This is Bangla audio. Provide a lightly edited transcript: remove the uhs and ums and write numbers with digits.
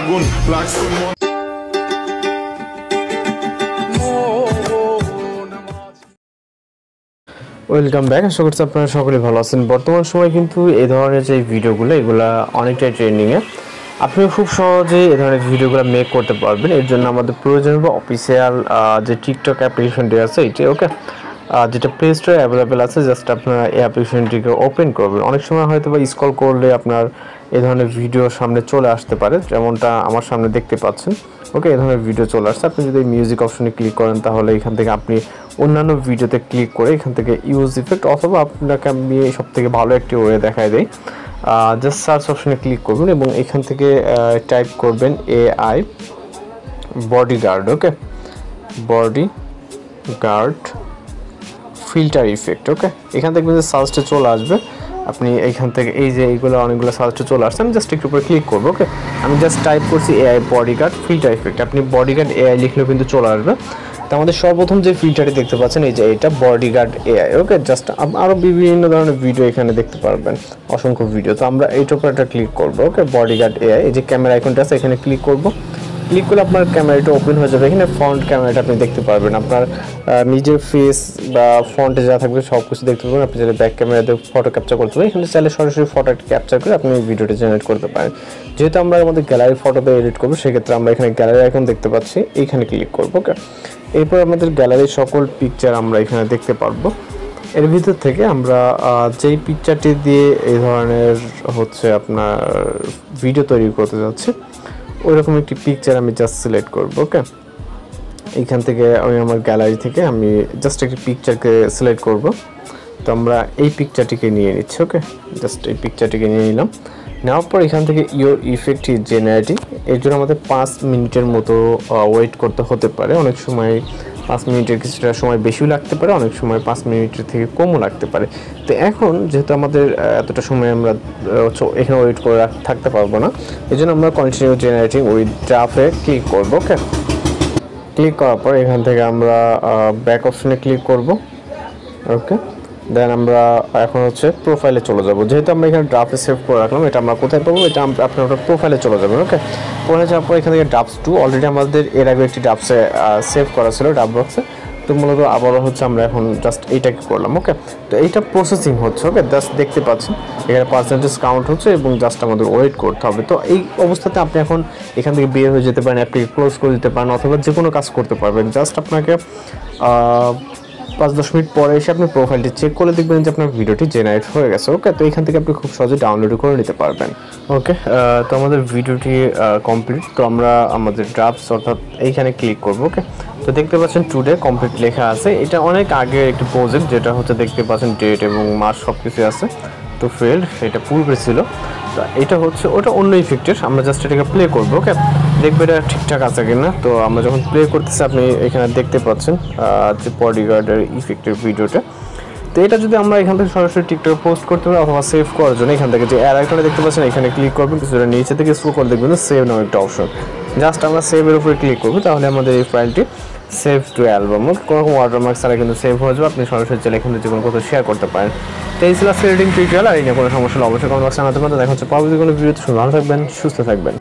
আগুন লাগছে ওয়েলকাম ব্যাক। আশা করছি আপনারা সকলে ভালো আছেন। বর্তমান সময় কিন্তু এই ধরনের যে ভিডিওগুলো এগুলা অনেকটাই ট্রেন্ডিংয়ে। আপনি খুব সহজেই এই ধরনের ভিডিওগুলো মেক করতে পারবেন। এর জন্য আমাদের প্রয়োজন হবে অফিসিয়াল যে টিকটক অ্যাপ্লিকেশনটি আছে এটি, ওকে, যেটা প্লে স্টোরে অ্যাভেলেবেল আছে। জাস্ট আপনারা এই অ্যাপ্লিকেশনটিকে ওপেন করবেন। অনেক সময় হয়তো বা স্ক্রল করলে আপনার এই ধরনের ভিডিও সামনে চলে আসতে পারে, যেমনটা আমার সামনে দেখতে পাচ্ছেন। ওকে, এই ধরনের ভিডিও চলে আসছে। আপনি যদি মিউজিক অপশনে ক্লিক করেন তাহলে এখান থেকে আপনি অন্যান্য ভিডিওতে ক্লিক করে এখান থেকে ইউজ ইফেক্ট, অথবা আপনাকে আমি সব থেকে ভালো একটি ওয়ে দেখায় দেয়, জাস্ট সার্চ অপশনে ক্লিক করবেন এবং এখান থেকে টাইপ করবেন AI বডিগার্ড। ওকে, বডিগার্ড ফিল্টার ইফেক্ট। ওকে, এখান থেকে যে সার্চটা চলে আসবে, আপনি এইখান থেকে এই যে এইগুলো অনেকগুলো সার্চটা চলে আসছে। আমি জাস্ট একটু উপরে ক্লিক করবো। ওকে, আমি জাস্ট টাইপ করছি AI বডিগার্ড ফিল্টার ইফেক্ট। আপনি বডিগার্ড AI লিখলেও কিন্তু চলে আসবে। তো আমাদের সর্বপ্রথম যে ফিল্টারটি দেখতে পাচ্ছেন এই যে এটা বডিগার্ড AI। ওকে, জাস্ট আরও বিভিন্ন ধরনের ভিডিও এখানে দেখতে পারবেন, অসংখ্য ভিডিও। তো আমরা এইটার উপর একটা ক্লিক করবো। ওকে, বডিগার্ড AI, এই যে ক্যামেরা আইকনটা আছে এখানে ক্লিক করবো। ক্লিক করলে আপনার ক্যামেরাটা ওপেন হয়ে যাবে। এখানে ফ্রন্ট ক্যামেরাটা আপনি দেখতে পারবেন, আপনার নিজের ফেস বা ফ্রন্টে যা থাকবে সব কিছু দেখতে পারবেন। আপনি চাইলে ব্যাক ক্যামেরাতে ফটো ক্যাপচার করতে পারেন। এখানে চাইলে সরাসরি ফটো ক্যাপচার করে আপনি ভিডিওটা জেনারেট করতে পারেন। যেহেতু আমরা আমাদের গ্যালারি ফটোতে এডিট করবো, সেক্ষেত্রে আমরা এখানে গ্যালারি আইকন দেখতে পাচ্ছি, এইখানে ক্লিক করবো। ওকে, এরপর আমাদের গ্যালারির সকল পিকচার আমরা এখানে দেখতে পারবো। এর ভিতর থেকে আমরা যেই পিকচারটি দিয়ে এই ধরনের হচ্ছে আপনার ভিডিও তৈরি করতে যাচ্ছি ওইরকম একটি পিকচার আমি জাস্ট সিলেক্ট করবো। ওকে, এইখান থেকে আমি আমার গ্যালারি থেকে আমি জাস্ট একটি পিকচারকে সিলেক্ট করব। তো আমরা এই পিকচারটিকে নিয়ে নিচ্ছি। ওকে, জাস্ট এই পিকচারটিকে নিয়ে নিলাম। নেওয়ার পর এখান থেকে ইওর ইফেক্ট ইজ জেনারেটিং, এর জন্য আমাদের 5 মিনিটের মতো ওয়েট করতে হতে পারে। অনেক সময় 5 মিনিটের কিছুটা সময় বেশিও লাগতে পারে, অনেক সময় 5 মিনিটের থেকে কমও লাগতে পারে। তো এখন যেহেতু আমাদের এতটা সময় আমরা এখানে ওয়েট করে থাকতে পারবো না, এই জন্য আমরা কন্টিনিউ জেনারেটিং উইথ ড্রাফটে ক্লিক করবো। ওকে, ক্লিক করার পর এখান থেকে আমরা ব্যাক অপশনে ক্লিক করব। ওকে, দেন আমরা এখন হচ্ছে প্রোফাইলে চলে যাব। যেহেতু আমরা এখানে ড্রাফটে সেভ করে রাখলাম, এটা আমরা কোথায় পাবো, এটা আপনার প্রোফাইলে চলে যাবেন। ওকে, প্রোফাইলে যাওয়ার পর এখান থেকে ড্রাফটস 2 অলরেডি আমাদের এর আগে একটি ড্রাফটসে সেভ করা ছিল ড্রাফট বক্সে। তো মূলত আবারও হচ্ছে আমরা এখন জাস্ট এইটাকে করলাম। ওকে, তো এইটা প্রসেসিং হচ্ছে। ওকে, জাস্ট দেখতে পাচ্ছেন এখানে পার্সেন্টেজ কাউন্ট হচ্ছে এবং জাস্ট আমাদের ওয়েট করতে হবে। তো এই অবস্থাতে আপনি এখন এখান থেকে বের হয়ে যেতে পারেন, অ্যাপটিকে ক্লোজ করে দিতে পারেন, অথবা যে কোনো কাজ করতে পারবেন। জাস্ট আপনাকে 5-10 মিনিট পরে এসে আপনি প্রোফাইলটি চেক করে দেখবেন যে আপনার ভিডিওটি জেনারেট হয়ে গেছে। ওকে, তো এখান থেকে আপনি খুব সহজে ডাউনলোড করে নিতে পারবেন। ওকে, তো আমাদের ভিডিওটি কমপ্লিট। তো আমরা আমাদের ড্রাফটস অর্থাৎ এইখানে ক্লিক করব। ওকে, তো দেখতে পাচ্ছেন টুডে কমপ্লিট লেখা আছে। এটা অনেক আগের একটি প্রজেক্ট, যেটা হচ্ছে দেখতে পাচ্ছেন ডেট এবং মাস সব কিছু আছে। তো ফেল্ড, এটা পূর্বে ছিল। তো এটা হচ্ছে ওটা অন্য ইফেক্টের, আমরা জাস্ট এটাকে প্লে করবো। ওকে, দেখবে এটা ঠিকঠাক আছে কিনা। তো আমরা যখন প্লে করতেছি আপনি এখানে দেখতে পাচ্ছেন যে বডিগার্ডের ইফেক্টের ভিডিওটা। তো এটা যদি আমরা এখান থেকে সরাসরি টিকটকে পোস্ট করতে পারি অথবা সেভ করার জন্য এখান থেকে যে অ্যাড আইকনটা দেখতে পাচ্ছেন এখানে ক্লিক করবেন, কিছুটা নিচে থেকে স্ক্রল করে দেখবেন সেভ নামে একটা অপশন। জাস্ট আমরা সেভের উপরে ক্লিক করবো, তাহলে আমাদের এই ফাইলটি সেভ টু অ্যালবাম, কোনো রকম ওয়াটারমার্ক ছাড়া কিন্তু সেভ হয়ে যাবে। আপনি সরাসরি চাইলে এখানে যে কোনো কোথাও শেয়ার করতে পারেন। তো এই ছিল এডিটিং টিউটোরিয়াল। আর এই নিয়ে কোনো সমস্যা হলে অবশ্যই কমেন্ট বক্সে জানাতে পারেন। দেখা হচ্ছে পরবর্তী কোনো ভিডিওতে। ভালো থাকবেন, সুস্থ থাকবেন।